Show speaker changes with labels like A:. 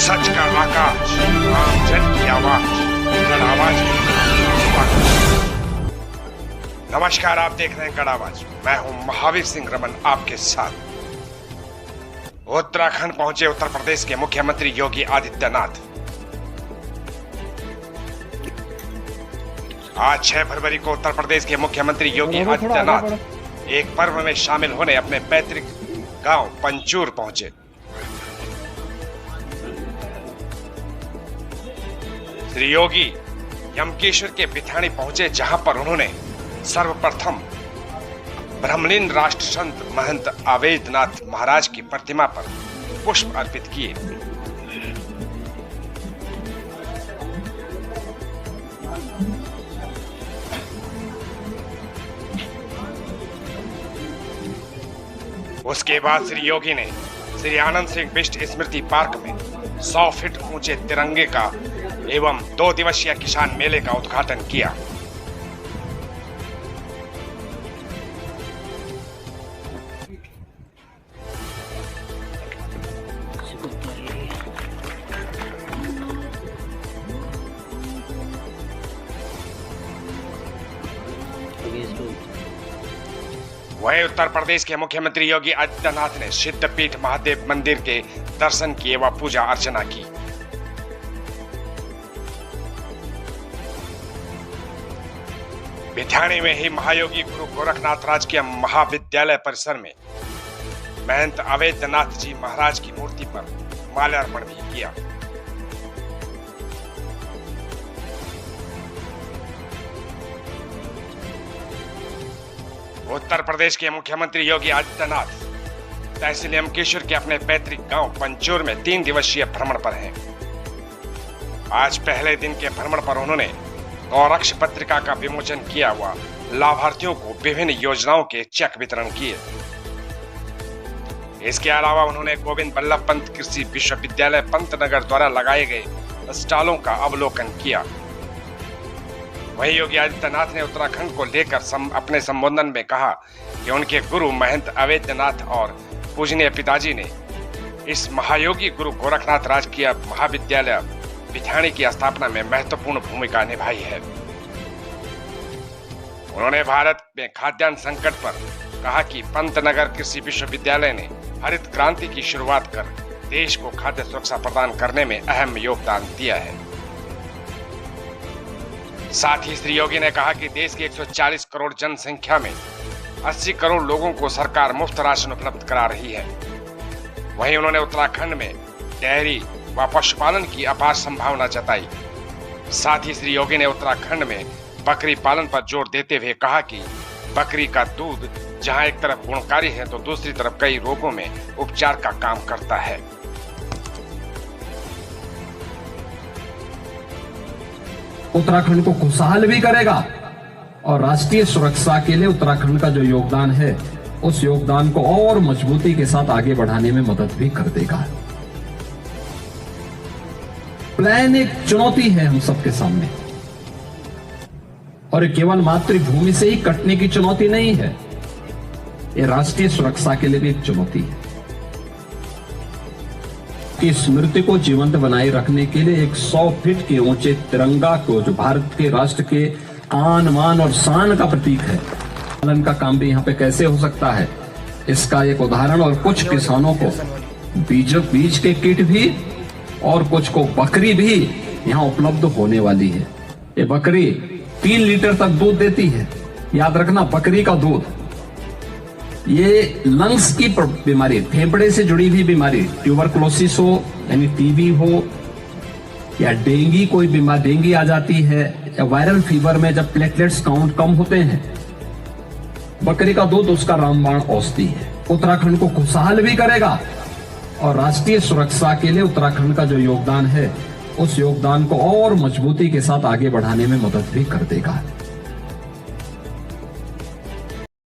A: सच का आकाश, आमजन की आवाज, गढ़ आवाज की। नमस्कार, आप देख रहे हैं गढ़ आवाज। मैं हूं महावीर सिंह रमन आपके साथ। उत्तराखंड पहुंचे उत्तर प्रदेश के मुख्यमंत्री योगी आदित्यनाथ। आज 6 फरवरी को उत्तर प्रदेश के मुख्यमंत्री योगी आदित्यनाथ एक पर्व में शामिल होने अपने पैतृक गांव पंचूर पहुंचे। श्री योगी यमकेश्वर के बिथाणी पहुंचे, जहां पर उन्होंने सर्वप्रथम ब्रह्मलीन राष्ट्र संत महंत अवैधनाथ महाराज की प्रतिमा पर पुष्प अर्पित किए। उसके बाद श्री योगी ने श्री आनंद सिंह बिष्ट स्मृति पार्क में 100 फीट ऊंचे तिरंगे का एवं 2 दिवसीय किसान मेले का उद्घाटन किया। वहीं उत्तर प्रदेश के मुख्यमंत्री योगी आदित्यनाथ ने सिद्धपीठ महादेव मंदिर के दर्शन किए व पूजा अर्चना की। बिथाणी में ही महायोगी गुरु गोरखनाथ राजकीय महाविद्यालय परिसर में महंत अवैधनाथ जी महाराज की मूर्ति पर माल्यार्पण भी किया। उत्तर प्रदेश के मुख्यमंत्री योगी आदित्यनाथ तहसील यमकेश्वर के अपने पैतृक गांव पंचूर में 3 दिवसीय भ्रमण पर हैं। आज पहले दिन के भ्रमण पर उन्होंने गौरक्ष पत्रिका का विमोचन किया हुआ लाभार्थियों को विभिन्न योजनाओं के चेक वितरण किए। इसके अलावा उन्होंने गोविंद बल्लभ पंत कृषि विश्वविद्यालय पंतनगर द्वारा लगाए गए स्टॉलों का अवलोकन किया। वहीं योगी आदित्यनाथ ने उत्तराखंड को लेकर अपने संबोधन में कहा कि उनके गुरु महंत अवैधनाथ और पूजनीय पिताजी ने इस महायोगी गुरु गोरखनाथ राजकीय महाविद्यालय बिथाणी की स्थापना में महत्वपूर्ण भूमिका निभाई है। उन्होंने भारत में खाद्यान्न संकट पर कहा कि पंतनगर कृषि विश्वविद्यालय ने हरित क्रांति की शुरुआत कर देश को खाद्य सुरक्षा प्रदान करने में अहम योगदान दिया है। साथ ही श्री योगी ने कहा कि देश की 140 करोड़ जनसंख्या में 80 करोड़ लोगों को सरकार मुफ्त राशन उपलब्ध करा रही है। वहीं उन्होंने उत्तराखंड में डेयरी व पशुपालन की अपार संभावना जताई। साथ ही श्री योगी ने उत्तराखंड में बकरी पालन पर जोर देते हुए कहा कि बकरी का दूध जहां एक तरफ गुणकारी है तो दूसरी तरफ कई रोगों में उपचार का काम करता है।
B: उत्तराखंड को खुशहाल भी करेगा और राष्ट्रीय सुरक्षा के लिए उत्तराखंड का जो योगदान है उस योगदान को और मजबूती के साथ आगे बढ़ाने में मदद भी कर देगा। प्लान एक चुनौती है हम सबके सामने, और ये केवल मातृभूमि से ही कटने की चुनौती नहीं है, ये राष्ट्रीय सुरक्षा के लिए भी एक चुनौती है कि स्मृति को जीवंत बनाए रखने के लिए एक 100 फीट के ऊंचे तिरंगा को, जो भारत के राष्ट्र के आन मान और शान का प्रतीक है, पालन का काम भी यहाँ पे कैसे हो सकता है, इसका एक उदाहरण। और कुछ किसानों को बीज के किट भी और कुछ को बकरी भी यहाँ उपलब्ध होने वाली है। ये बकरी 3 लीटर तक दूध देती है। याद रखना, बकरी का दूध, ये लंग्स की बीमारी, फेफड़े से जुड़ी हुई बीमारी, ट्यूबरकुलोसिस हो यानी टीबी हो या डेंगी, कोई बीमारी डेंगी आ जाती है, या वायरल फीवर में जब प्लेटलेट्स काउंट कम होते हैं, बकरी का दूध उसका रामबाण औषधि है। उत्तराखंड को खुशहाल भी करेगा और राष्ट्रीय सुरक्षा के लिए उत्तराखंड का जो योगदान है उस योगदान को और मजबूती के साथ आगे बढ़ाने में मदद भी कर देगा।